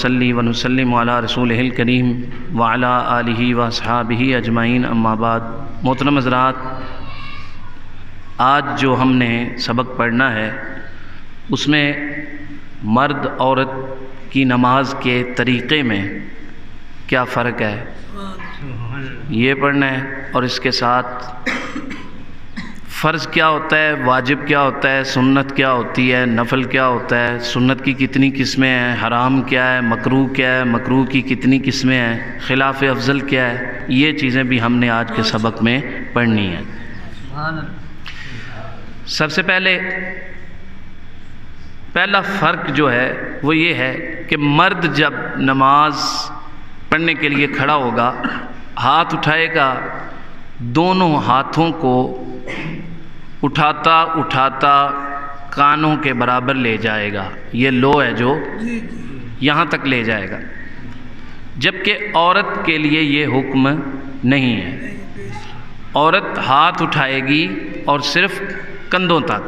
صلی ونسلم علی رسولہ الکریم وعلی آلہ واصحابہ اجمعین اما بعد۔ محترم حضرات، آج جو ہم نے سبق پڑھنا ہے اس میں مرد عورت کی نماز کے طریقے میں کیا فرق ہے یہ پڑھنا ہے، اور اس کے ساتھ فرض کیا ہوتا ہے، واجب کیا ہوتا ہے، سنت کیا ہوتی ہے، نفل کیا ہوتا ہے، سنت کی کتنی قسمیں ہیں، حرام کیا ہے، مکروہ کیا ہے، مکروہ کی کتنی قسمیں ہیں، خلاف افضل کیا ہے، یہ چیزیں بھی ہم نے آج کے سبق میں پڑھنی ہیں۔ سب سے پہلا فرق جو ہے وہ یہ ہے کہ مرد جب نماز پڑھنے کے لیے کھڑا ہوگا، ہاتھ اٹھائے گا، دونوں ہاتھوں کو اٹھاتا اٹھاتا کانوں کے برابر لے جائے گا، یہ لو ہے جو یہاں تک لے جائے گا، جبکہ عورت کے لیے یہ حکم نہیں ہے۔ عورت ہاتھ اٹھائے گی اور صرف کندھوں تک۔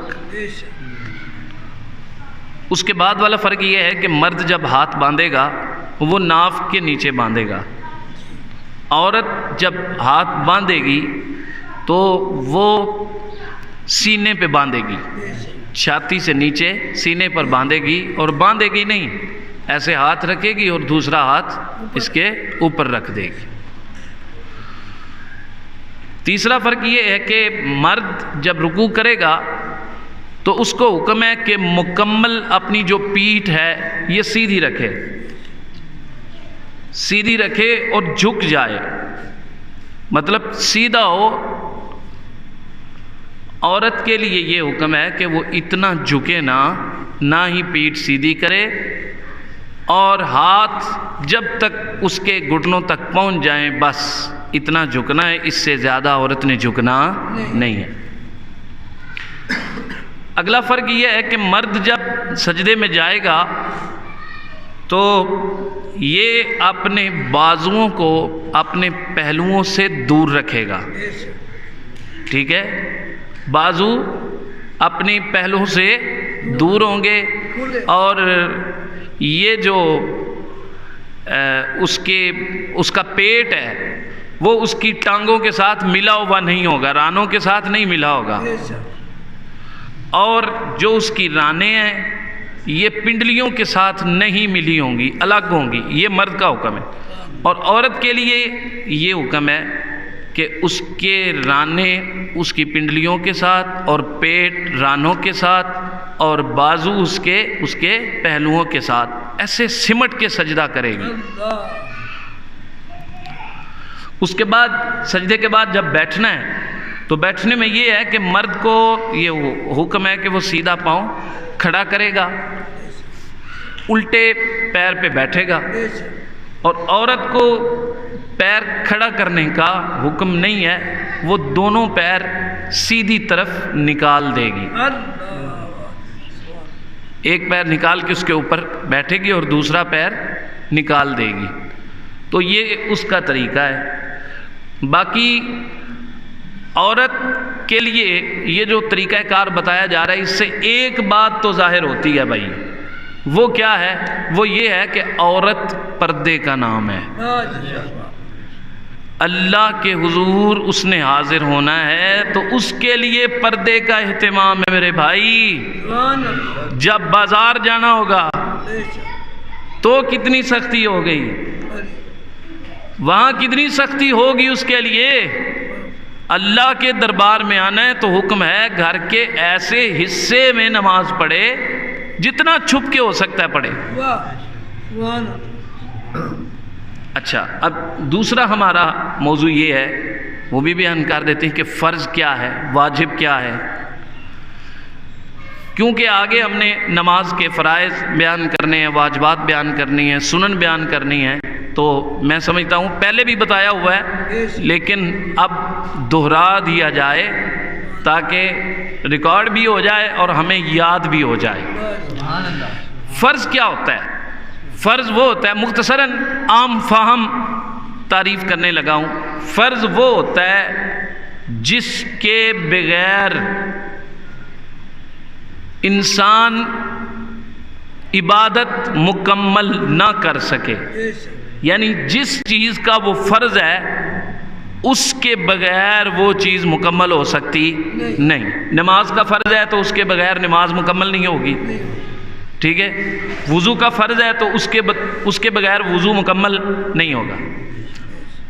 اس کے بعد والا فرق یہ ہے کہ مرد جب ہاتھ باندھے گا وہ ناف کے نیچے باندھے گا، عورت جب ہاتھ باندھے گی تو وہ سینے پہ باندھے گی، چھاتی سے نیچے سینے پر باندھے گی، اور باندھے گی نہیں، ایسے ہاتھ رکھے گی اور دوسرا ہاتھ اس کے اوپر رکھ دے گی۔ تیسرا فرق یہ ہے کہ مرد جب رکوع کرے گا تو اس کو حکم ہے کہ مکمل اپنی جو پیٹھ ہے یہ سیدھی رکھے، سیدھی رکھے اور جھک جائے، مطلب سیدھا ہو۔ عورت کے لیے یہ حکم ہے کہ وہ اتنا جھکے نہ ہی پیٹھ سیدھی کرے، اور ہاتھ جب تک اس کے گھٹنوں تک پہنچ جائیں بس اتنا جھکنا ہے، اس سے زیادہ عورت نے جھکنا نہیں ہے۔ اگلا فرق یہ ہے کہ مرد جب سجدے میں جائے گا تو یہ اپنے بازوؤں کو اپنے پہلوؤں سے دور رکھے گا، ٹھیک ہے، بازو اپنی پہلوؤں سے دور ہوں گے، اور یہ جو اس کا پیٹ ہے وہ اس کی ٹانگوں کے ساتھ ملا ہوا نہیں ہوگا، رانوں کے ساتھ نہیں ملا ہوگا، اور جو اس کی رانیں ہیں یہ پنڈلیوں کے ساتھ نہیں ملی ہوں گی، الگ ہوں گی۔ یہ مرد کا حکم ہے۔ اور عورت کے لیے یہ حکم ہے کہ اس کے رانے اس کی پنڈلیوں کے ساتھ، اور پیٹ رانوں کے ساتھ، اور بازو اس کے پہلوؤں کے ساتھ ایسے سمٹ کے سجدہ کرے گی۔ اس کے بعد سجدے کے بعد جب بیٹھنا ہے تو بیٹھنے میں یہ ہے کہ مرد کو یہ حکم ہے کہ وہ سیدھا پاؤں کھڑا کرے گا، الٹے پیر پہ بیٹھے گا، اور عورت کو پیر کھڑا کرنے کا حکم نہیں ہے، وہ دونوں پیر سیدھی طرف نکال دے گی، ایک پیر نکال کے اس کے اوپر بیٹھے گی اور دوسرا پیر نکال دے گی۔ تو یہ اس کا طریقہ ہے۔ باقی عورت کے لیے یہ جو طریقہ کار بتایا جا رہا ہے، اس سے ایک بات تو ظاہر ہوتی ہے بھائی، وہ کیا ہے؟ وہ یہ ہے کہ عورت پردے کا نام ہے، اللہ کے حضور اس نے حاضر ہونا ہے تو اس کے لیے پردے کا اہتمام ہے میرے بھائی۔ جب بازار جانا ہوگا تو کتنی سختی ہو گئی، وہاں کتنی سختی ہوگی اس کے لیے۔ اللہ کے دربار میں آنا ہے تو حکم ہے گھر کے ایسے حصے میں نماز پڑھے جتنا چھپ کے ہو سکتا ہے پڑھے۔ اچھا، اب دوسرا ہمارا موضوع یہ ہے، وہ بھی بیان کر دیتے ہیں کہ فرض کیا ہے، واجب کیا ہے، کیونکہ آگے ہم نے نماز کے فرائض بیان کرنے ہیں، واجبات بیان کرنی ہیں، سنن بیان کرنی ہیں، تو میں سمجھتا ہوں پہلے بھی بتایا ہوا ہے لیکن اب دہرا دیا جائے تاکہ ریکارڈ بھی ہو جائے اور ہمیں یاد بھی ہو جائے۔ فرض کیا ہوتا ہے؟ فرض وہ ہوتا ہے، مختصراً عام فہم تعریف کرنے لگا ہوں، فرض وہ ہوتا ہے جس کے بغیر انسان عبادت مکمل نہ کر سکے، یعنی جس چیز کا وہ فرض ہے اس کے بغیر وہ چیز مکمل ہو سکتی نہیں۔ نماز کا فرض ہے تو اس کے بغیر نماز مکمل نہیں ہوگی، ٹھیک ہے؟ وضو کا فرض ہے تو اس کے بغیر وضو مکمل نہیں ہوگا،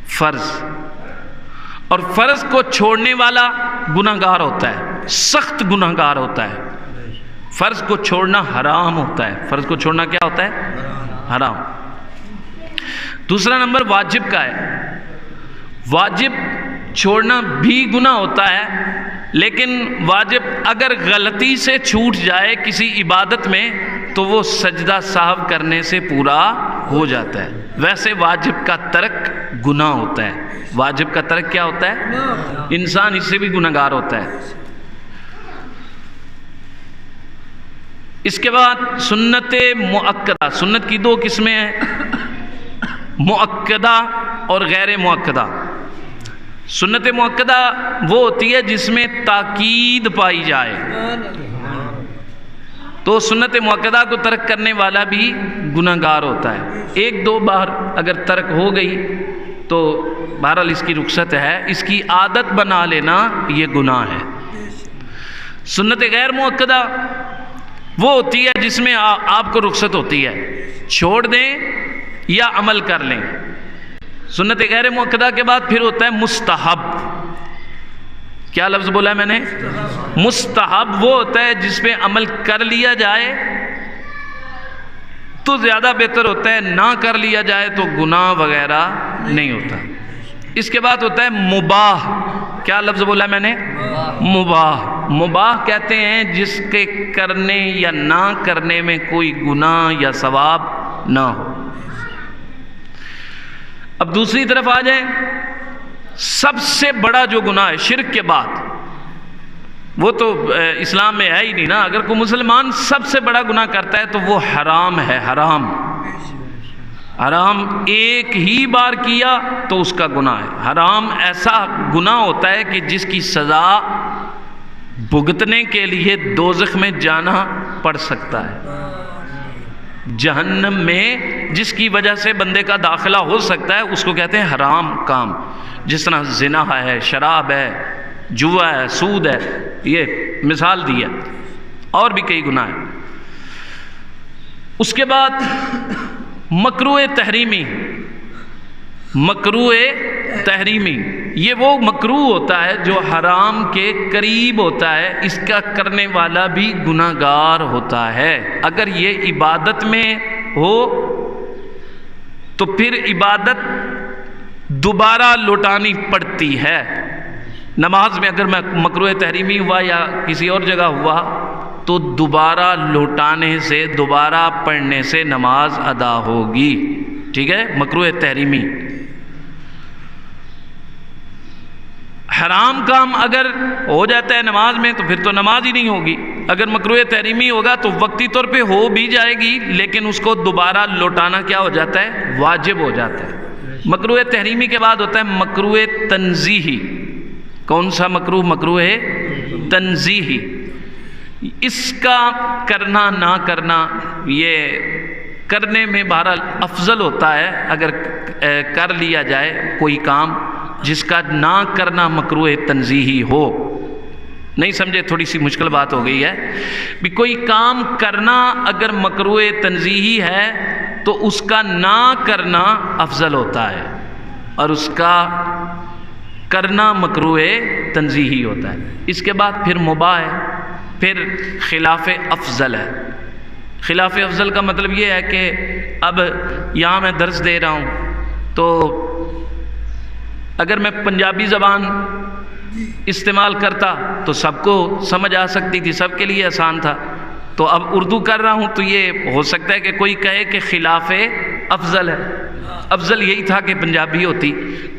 فرض۔ اور فرض کو چھوڑنے والا گناہگار ہوتا ہے، سخت گناہگار ہوتا ہے۔ فرض کو چھوڑنا حرام ہوتا ہے، فرض کو چھوڑنا کیا ہوتا ہے؟ حرام۔ دوسرا نمبر واجب کا ہے۔ واجب چھوڑنا بھی گناہ ہوتا ہے، لیکن واجب اگر غلطی سے چھوٹ جائے کسی عبادت میں تو وہ سجدہ سہو کرنے سے پورا ہو جاتا ہے۔ ویسے واجب کا ترک گناہ ہوتا ہے، واجب کا ترک کیا ہوتا ہے؟ انسان اس سے بھی گناہگار ہوتا ہے۔ اس کے بعد سنت مؤکدہ۔ سنت کی دو قسمیں ہیں، مؤکدہ اور غیر مؤکدہ۔ سنت مؤکدہ وہ ہوتی ہے جس میں تاکید پائی جائے، تو سنت مؤکدہ کو ترک کرنے والا بھی گناہگار ہوتا ہے۔ ایک دو بار اگر ترک ہو گئی تو بہرحال اس کی رخصت ہے، اس کی عادت بنا لینا یہ گناہ ہے۔ سنت غیر مؤکدہ وہ ہوتی ہے جس میں آپ کو رخصت ہوتی ہے، چھوڑ دیں یا عمل کر لیں۔ سنت غیر مؤکدہ کے بعد پھر ہوتا ہے مستحب۔ کیا لفظ بولا ہے میں نے؟ مستحب وہ ہوتا ہے جس پہ عمل کر لیا جائے تو زیادہ بہتر ہوتا ہے، نہ کر لیا جائے تو گناہ وغیرہ نہیں ہوتا۔ اس کے بعد ہوتا ہے مباح۔ کیا لفظ بولا ہے میں نے؟ مباح۔ مباح کہتے ہیں جس کے کرنے یا نہ کرنے میں کوئی گناہ یا ثواب نہ ہو۔ اب دوسری طرف آ جائیں، سب سے بڑا جو گناہ ہے شرک کے بعد، وہ تو اسلام میں ہے ہی نہیں نا۔ اگر کوئی مسلمان سب سے بڑا گناہ کرتا ہے تو وہ حرام ہے، حرام۔ حرام ایک ہی بار کیا تو اس کا گناہ ہے۔ حرام ایسا گناہ ہوتا ہے کہ جس کی سزا بھگتنے کے لیے دوزخ میں جانا پڑ سکتا ہے، جہنم میں جس کی وجہ سے بندے کا داخلہ ہو سکتا ہے اس کو کہتے ہیں حرام کام۔ جس طرح زنا ہے، شراب ہے، جوا ہے، سود ہے، یہ مثال دی ہے، اور بھی کئی گناہ ہیں۔ اس کے بعد مکروہ تحریمی۔ مکروہ تحریمی یہ وہ مکروہ ہوتا ہے جو حرام کے قریب ہوتا ہے، اس کا کرنے والا بھی گناہگار ہوتا ہے۔ اگر یہ عبادت میں ہو تو پھر عبادت دوبارہ لوٹانی پڑتی ہے۔ نماز میں اگر مکروہ تحریمی ہوا یا کسی اور جگہ ہوا تو دوبارہ لوٹانے سے، دوبارہ پڑھنے سے نماز ادا ہوگی، ٹھیک ہے؟ مکروہ تحریمی۔ حرام کام اگر ہو جاتا ہے نماز میں تو پھر تو نماز ہی نہیں ہوگی۔ اگر مکروہ تحریمی ہوگا تو وقتی طور پہ ہو بھی جائے گی، لیکن اس کو دوبارہ لوٹانا کیا ہو جاتا ہے؟ واجب ہو جاتا ہے۔ مکروہ تحریمی کے بعد ہوتا ہے مکروہ تنزیہی۔ کون سا مکروہ؟ مکروہ تنزیہی۔ اس کا کرنا نہ کرنا، یہ کرنے میں بہرحال افضل ہوتا ہے اگر کر لیا جائے کوئی کام جس کا نہ کرنا مکروہ تنزیہی ہو۔ نہیں سمجھے؟ تھوڑی سی مشکل بات ہو گئی ہے بھی کوئی کام کرنا اگر مکروہ تنزیہی ہے تو اس کا نہ کرنا افضل ہوتا ہے، اور اس کا کرنا مکروہ تنزیہی ہوتا ہے۔ اس کے بعد پھر مباح ہے، پھر خلاف افضل ہے۔ خلاف افضل کا مطلب یہ ہے کہ اب یہاں میں درس دے رہا ہوں تو اگر میں پنجابی زبان استعمال کرتا تو سب کو سمجھ آ سکتی تھی، سب کے لیے آسان تھا۔ تو اب اردو کر رہا ہوں تو یہ ہو سکتا ہے کہ کوئی کہے کہ خلاف افضل ہے، افضل یہی تھا کہ پنجابی ہوتی۔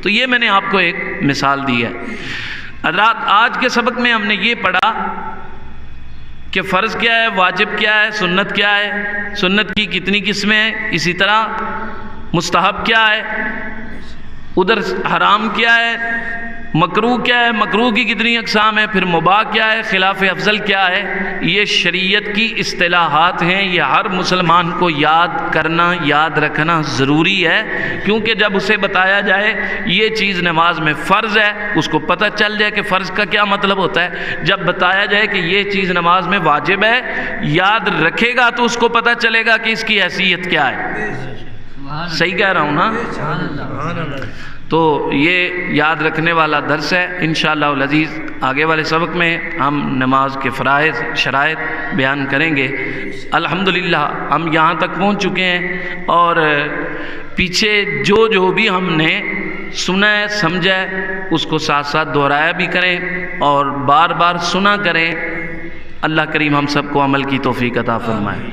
تو یہ میں نے آپ کو ایک مثال دی ہے۔ حضرات آج کے سبق میں ہم نے یہ پڑھا کہ فرض کیا ہے، واجب کیا ہے، سنت کیا ہے، سنت کی کتنی قسمیں ہیں، اسی طرح مستحب کیا ہے، ادھر حرام کیا ہے، مکروہ کیا ہے، مکروہ کی کتنی اقسام ہیں، پھر مباح کیا ہے، خلاف افضل کیا ہے، یہ شریعت کی اصطلاحات ہیں، یہ ہر مسلمان کو یاد کرنا، یاد رکھنا ضروری ہے، کیونکہ جب اسے بتایا جائے یہ چیز نماز میں فرض ہے، اس کو پتہ چل جائے کہ فرض کا کیا مطلب ہوتا ہے، جب بتایا جائے کہ یہ چیز نماز میں واجب ہے، یاد رکھے گا تو اس کو پتہ چلے گا کہ اس کی حیثیت کیا ہے۔ صحیح کہہ رہا ہوں نا؟ تو یہ یاد رکھنے والا درس ہے۔ انشاءاللہ العزیز آگے والے سبق میں ہم نماز کے فرائض، شرائط بیان کریں گے۔ الحمدللہ ہم یہاں تک پہنچ چکے ہیں، اور پیچھے جو بھی ہم نے سنا ہے، سمجھا ہے، اس کو ساتھ ساتھ دہرایا بھی کریں اور بار بار سنا کریں۔ اللہ کریم ہم سب کو عمل کی توفیق عطا فرمائے۔